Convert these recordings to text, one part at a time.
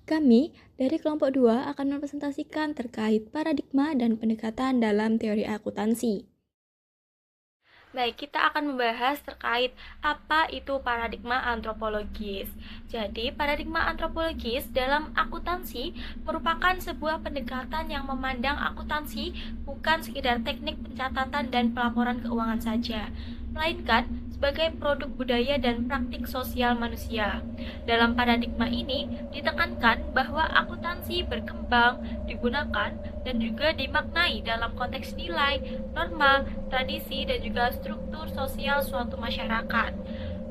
Kami dari kelompok 2 akan mempresentasikan terkait paradigma dan pendekatan dalam teori akuntansi. Baik, kita akan membahas terkait apa itu paradigma antropologis. Jadi, paradigma antropologis dalam akuntansi merupakan sebuah pendekatan yang memandang akuntansi bukan sekedar teknik pencatatan dan pelaporan keuangan saja, melainkan sebagai produk budaya dan praktik sosial manusia. Dalam paradigma ini, ditekankan bahwa akuntansi berkembang, digunakan, dan juga dimaknai dalam konteks nilai, norma, tradisi, dan juga struktur sosial suatu masyarakat.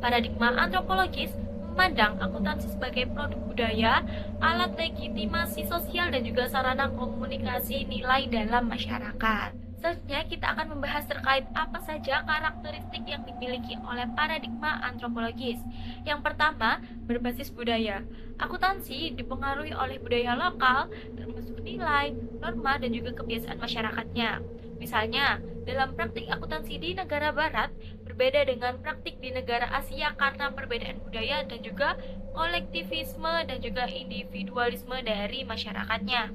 Paradigma antropologis memandang akuntansi sebagai produk budaya, alat legitimasi sosial, dan juga sarana komunikasi nilai dalam masyarakat. Selanjutnya, kita akan membahas terkait apa saja karakteristik yang dimiliki oleh paradigma antropologis. Yang pertama, berbasis budaya. Akuntansi dipengaruhi oleh budaya lokal, termasuk nilai, norma, dan juga kebiasaan masyarakatnya. Misalnya, dalam praktik akuntansi di negara barat berbeda dengan praktik di negara Asia karena perbedaan budaya dan juga kolektivisme dan juga individualisme dari masyarakatnya.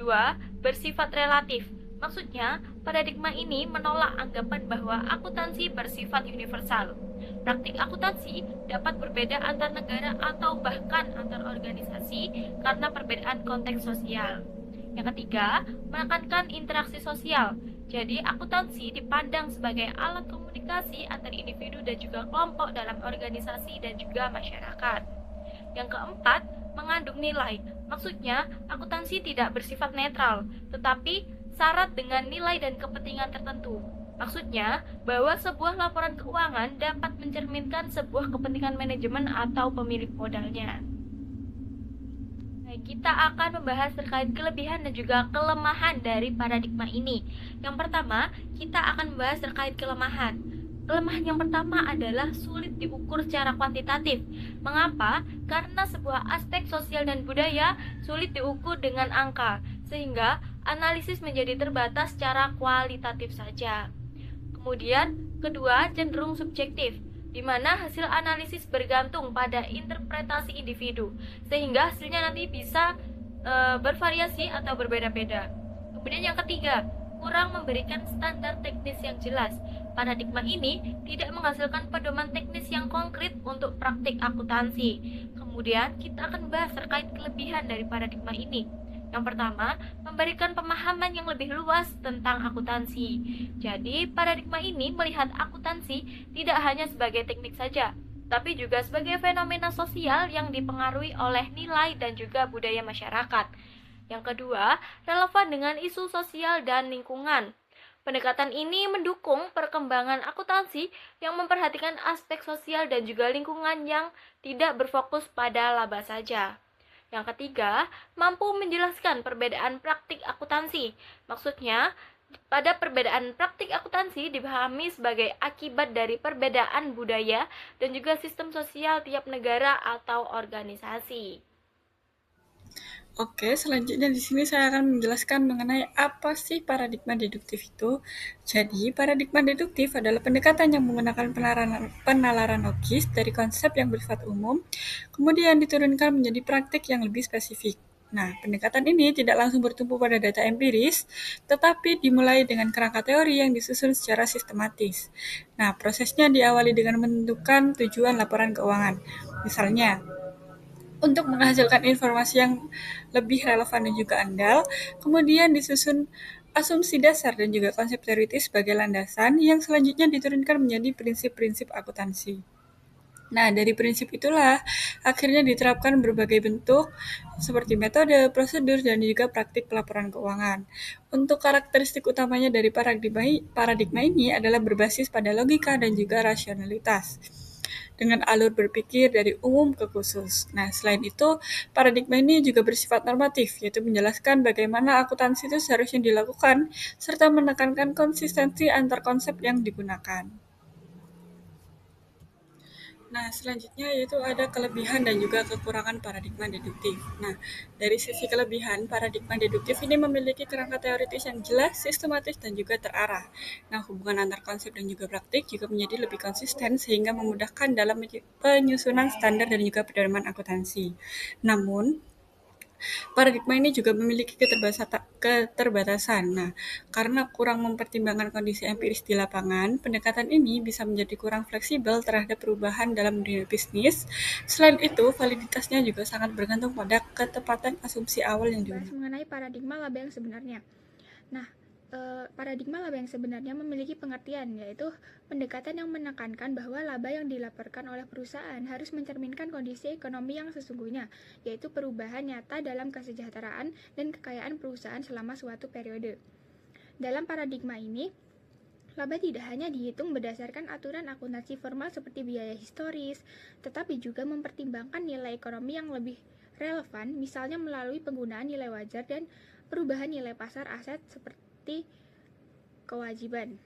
Dua, bersifat relatif. Maksudnya, paradigma ini menolak anggapan bahwa akuntansi bersifat universal. Praktik akuntansi dapat berbeda antar negara atau bahkan antar organisasi karena perbedaan konteks sosial. Yang ketiga, menekankan interaksi sosial. Jadi, akuntansi dipandang sebagai alat komunikasi antar individu dan juga kelompok dalam organisasi dan juga masyarakat. Yang keempat, mengandung nilai. Maksudnya, akuntansi tidak bersifat netral, tetapi syarat dengan nilai dan kepentingan tertentu. Maksudnya, bahwa sebuah laporan keuangan dapat mencerminkan sebuah kepentingan manajemen atau pemilik modalnya. Baik, kita akan membahas terkait kelebihan dan juga kelemahan dari paradigma ini. Yang pertama, kita akan membahas terkait kelemahan. Kelemahan yang pertama adalah sulit diukur secara kuantitatif. Mengapa? Karena sebuah aspek sosial dan budaya sulit diukur dengan angka, sehingga analisis menjadi terbatas secara kualitatif saja. Kemudian, kedua, cenderung subjektif, di mana hasil analisis bergantung pada interpretasi individu, sehingga hasilnya nanti bisa bervariasi atau berbeda-beda. Kemudian yang ketiga, kurang memberikan standar teknis yang jelas. Paradigma ini tidak menghasilkan pedoman teknis yang konkret untuk praktik akuntansi. Kemudian kita akan bahas terkait kelebihan dari paradigma ini. Yang pertama, memberikan pemahaman yang lebih luas tentang akuntansi. Jadi, paradigma ini melihat akuntansi tidak hanya sebagai teknik saja, tapi juga sebagai fenomena sosial yang dipengaruhi oleh nilai dan juga budaya masyarakat. Yang kedua, relevan dengan isu sosial dan lingkungan. Pendekatan ini mendukung perkembangan akuntansi yang memperhatikan aspek sosial dan juga lingkungan yang tidak berfokus pada laba saja. Yang ketiga, mampu menjelaskan perbedaan praktik akuntansi. Maksudnya, pada perbedaan praktik akuntansi dipahami sebagai akibat dari perbedaan budaya dan juga sistem sosial tiap negara atau organisasi. Oke, selanjutnya di sini saya akan menjelaskan mengenai apa sih paradigma deduktif itu. Jadi, paradigma deduktif adalah pendekatan yang menggunakan penalaran logis dari konsep yang bersifat umum, kemudian diturunkan menjadi praktik yang lebih spesifik. Nah, pendekatan ini tidak langsung bertumpu pada data empiris, tetapi dimulai dengan kerangka teori yang disusun secara sistematis. Nah, prosesnya diawali dengan menentukan tujuan laporan keuangan. Misalnya, untuk menghasilkan informasi yang lebih relevan dan juga andal, kemudian disusun asumsi dasar dan juga konsep teoritis sebagai landasan yang selanjutnya diturunkan menjadi prinsip-prinsip akuntansi. Nah, dari prinsip itulah akhirnya diterapkan berbagai bentuk seperti metode, prosedur, dan juga praktik pelaporan keuangan. Untuk karakteristik utamanya dari paradigma ini adalah berbasis pada logika dan juga rasionalitas dengan alur berpikir dari umum ke khusus. Nah, selain itu, paradigma ini juga bersifat normatif, yaitu menjelaskan bagaimana akuntansi itu seharusnya dilakukan, serta menekankan konsistensi antar konsep yang digunakan. Nah, selanjutnya yaitu ada kelebihan dan juga kekurangan paradigma deduktif. Nah, dari sisi kelebihan, paradigma deduktif ini memiliki kerangka teoritis yang jelas, sistematis, dan juga terarah. Nah, hubungan antar konsep dan juga praktik juga menjadi lebih konsisten sehingga memudahkan dalam penyusunan standar dan juga pedoman akuntansi. Namun, Paradigma ini juga memiliki keterbatasan. Nah, karena kurang mempertimbangkan kondisi empiris di lapangan, pendekatan ini bisa menjadi kurang fleksibel terhadap perubahan dalam dunia bisnis. Selain itu, validitasnya juga sangat bergantung pada ketepatan asumsi awal yang Bahas digunakan. mengenai paradigma laba yang sebenarnya. Nah, paradigma laba yang sebenarnya memiliki pengertian, yaitu pendekatan yang menekankan bahwa laba yang dilaporkan oleh perusahaan harus mencerminkan kondisi ekonomi yang sesungguhnya, yaitu perubahan nyata dalam kesejahteraan dan kekayaan perusahaan selama suatu periode. Dalam paradigma ini, laba tidak hanya dihitung berdasarkan aturan akuntansi formal seperti biaya historis, tetapi juga mempertimbangkan nilai ekonomi yang lebih relevan, misalnya melalui penggunaan nilai wajar dan perubahan nilai pasar aset seperti kewajiban.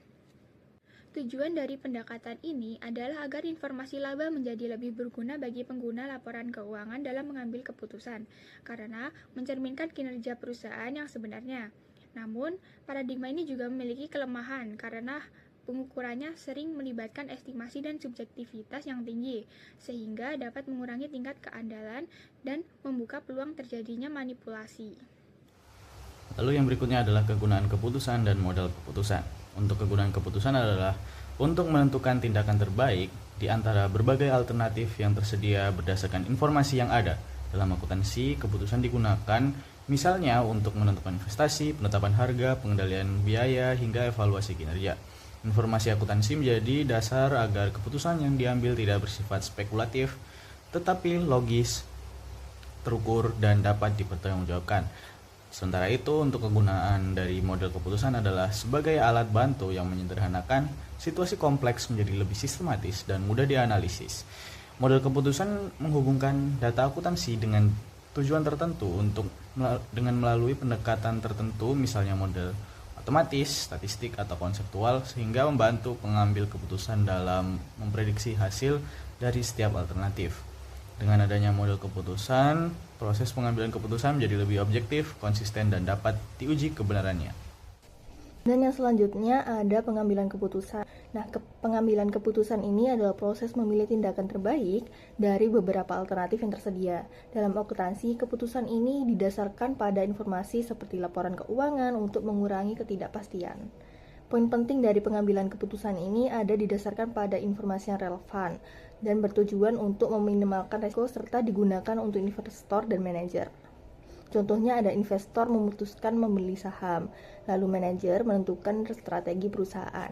Tujuan dari pendekatan ini adalah agar informasi laba menjadi lebih berguna bagi pengguna laporan keuangan dalam mengambil keputusan, karena mencerminkan kinerja perusahaan yang sebenarnya. Namun, paradigma ini juga memiliki kelemahan karena pengukurannya sering melibatkan estimasi dan subjektivitas yang tinggi, sehingga dapat mengurangi tingkat keandalan dan membuka peluang terjadinya manipulasi. Lalu yang berikutnya adalah kegunaan keputusan dan modal keputusan. Untuk kegunaan keputusan adalah untuk menentukan tindakan terbaik di antara berbagai alternatif yang tersedia berdasarkan informasi yang ada. Dalam akuntansi, keputusan digunakan misalnya untuk menentukan investasi, penetapan harga, pengendalian biaya, hingga evaluasi kinerja. Informasi akuntansi menjadi dasar agar keputusan yang diambil tidak bersifat spekulatif, tetapi logis, terukur, dan dapat dipertanggungjawabkan. Sementara itu, untuk kegunaan dari model keputusan adalah sebagai alat bantu yang menyederhanakan situasi kompleks menjadi lebih sistematis dan mudah dianalisis. Model keputusan menghubungkan data akuntansi dengan tujuan tertentu dengan melalui pendekatan tertentu, misalnya model otomatis, statistik, atau konseptual, sehingga membantu pengambil keputusan dalam memprediksi hasil dari setiap alternatif. Dengan adanya model keputusan, proses pengambilan keputusan menjadi lebih objektif, konsisten, dan dapat diuji kebenarannya. Dan yang selanjutnya ada pengambilan keputusan. Nah, pengambilan keputusan ini adalah proses memilih tindakan terbaik dari beberapa alternatif yang tersedia. Dalam akuntansi, keputusan ini didasarkan pada informasi seperti laporan keuangan untuk mengurangi ketidakpastian. Poin penting dari pengambilan keputusan ini ada didasarkan pada informasi yang relevan dan bertujuan untuk meminimalkan risiko serta digunakan untuk investor dan manajer. Contohnya ada investor memutuskan membeli saham, lalu manajer menentukan strategi perusahaan.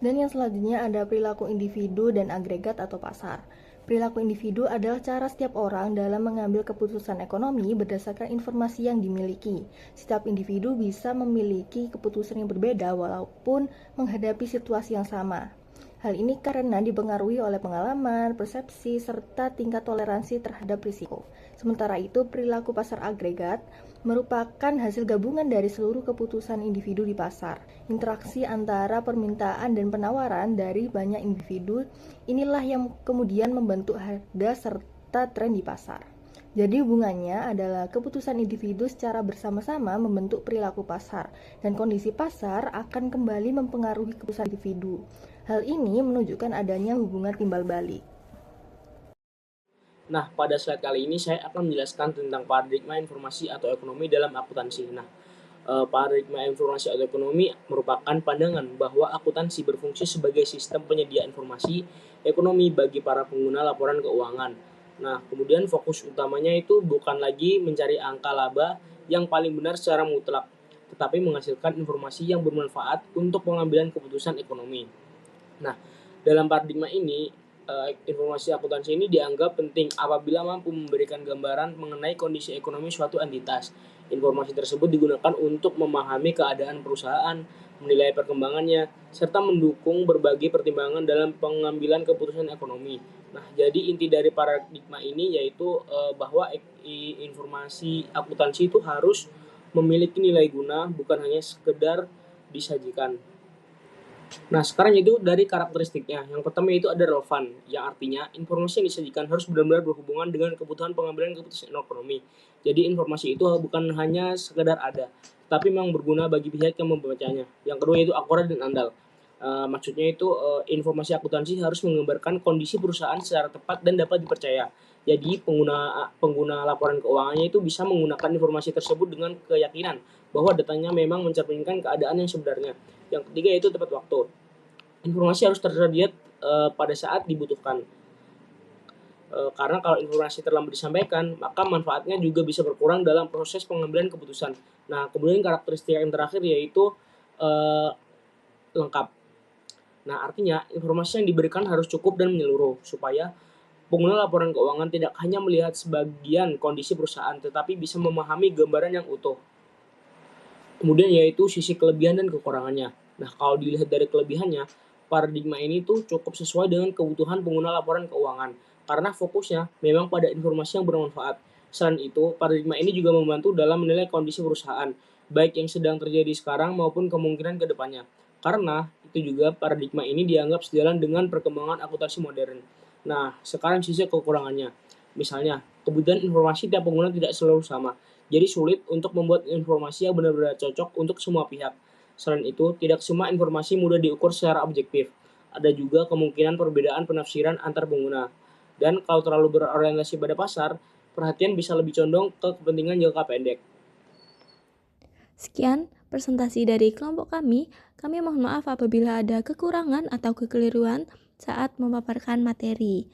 Dan yang selanjutnya ada perilaku individu dan agregat atau pasar. Perilaku individu adalah cara setiap orang dalam mengambil keputusan ekonomi berdasarkan informasi yang dimiliki. Setiap individu bisa memiliki keputusan yang berbeda walaupun menghadapi situasi yang sama. Hal ini karena dipengaruhi oleh pengalaman, persepsi, serta tingkat toleransi terhadap risiko. Sementara itu, perilaku pasar agregat merupakan hasil gabungan dari seluruh keputusan individu di pasar. Interaksi antara permintaan dan penawaran dari banyak individu inilah yang kemudian membentuk harga serta tren di pasar. Jadi hubungannya adalah keputusan individu secara bersama-sama membentuk perilaku pasar, dan kondisi pasar akan kembali mempengaruhi keputusan individu. Hal ini menunjukkan adanya hubungan timbal balik. Nah, pada slide kali ini saya akan menjelaskan tentang paradigma informasi atau ekonomi dalam akuntansi. Nah, paradigma informasi atau ekonomi merupakan pandangan bahwa akuntansi berfungsi sebagai sistem penyedia informasi ekonomi bagi para pengguna laporan keuangan. Nah, kemudian fokus utamanya itu bukan lagi mencari angka laba yang paling benar secara mutlak, tetapi menghasilkan informasi yang bermanfaat untuk pengambilan keputusan ekonomi. Nah, dalam paradigma ini, informasi akuntansi ini dianggap penting apabila mampu memberikan gambaran mengenai kondisi ekonomi suatu entitas. Informasi tersebut digunakan untuk memahami keadaan perusahaan, menilai perkembangannya, serta mendukung berbagai pertimbangan dalam pengambilan keputusan ekonomi. Nah, jadi inti dari paradigma ini yaitu bahwa informasi akuntansi itu harus memiliki nilai guna, bukan hanya sekedar disajikan. Nah, sekarang itu dari karakteristiknya. Yang pertama itu ada relevan, yang artinya informasi yang disajikan harus benar-benar berhubungan dengan kebutuhan pengambilan keputusan ekonomi. Jadi informasi itu bukan hanya sekedar ada, tapi memang berguna bagi pihak yang membacanya. Yang kedua itu akurat dan andal. Maksudnya itu informasi akuntansi harus menggambarkan kondisi perusahaan secara tepat dan dapat dipercaya. Jadi pengguna laporan keuangannya itu bisa menggunakan informasi tersebut dengan keyakinan bahwa datanya memang mencerminkan keadaan yang sebenarnya. Yang ketiga yaitu tepat waktu. Informasi harus tersedia pada saat dibutuhkan. Karena kalau informasi terlambat disampaikan, maka manfaatnya juga bisa berkurang dalam proses pengambilan keputusan. Nah, kemudian karakteristik yang terakhir yaitu lengkap. Nah, artinya informasi yang diberikan harus cukup dan menyeluruh supaya pengguna laporan keuangan tidak hanya melihat sebagian kondisi perusahaan, tetapi bisa memahami gambaran yang utuh. Kemudian yaitu sisi kelebihan dan kekurangannya. Nah, kalau dilihat dari kelebihannya, paradigma ini tuh cukup sesuai dengan kebutuhan pengguna laporan keuangan, karena fokusnya memang pada informasi yang bermanfaat. Selain itu, paradigma ini juga membantu dalam menilai kondisi perusahaan, baik yang sedang terjadi sekarang maupun kemungkinan ke depannya. Karena itu juga paradigma ini dianggap sejalan dengan perkembangan akuntansi modern. Nah, sekarang sisi kekurangannya. Misalnya, kebutuhan informasi tiap pengguna tidak selalu sama. Jadi sulit untuk membuat informasi yang benar-benar cocok untuk semua pihak. Selain itu, tidak semua informasi mudah diukur secara objektif. Ada juga kemungkinan perbedaan penafsiran antar pengguna. Dan kalau terlalu berorientasi pada pasar, perhatian bisa lebih condong ke kepentingan jangka pendek. Sekian presentasi dari kelompok kami. Kami mohon maaf apabila ada kekurangan atau kekeliruan saat memaparkan materi.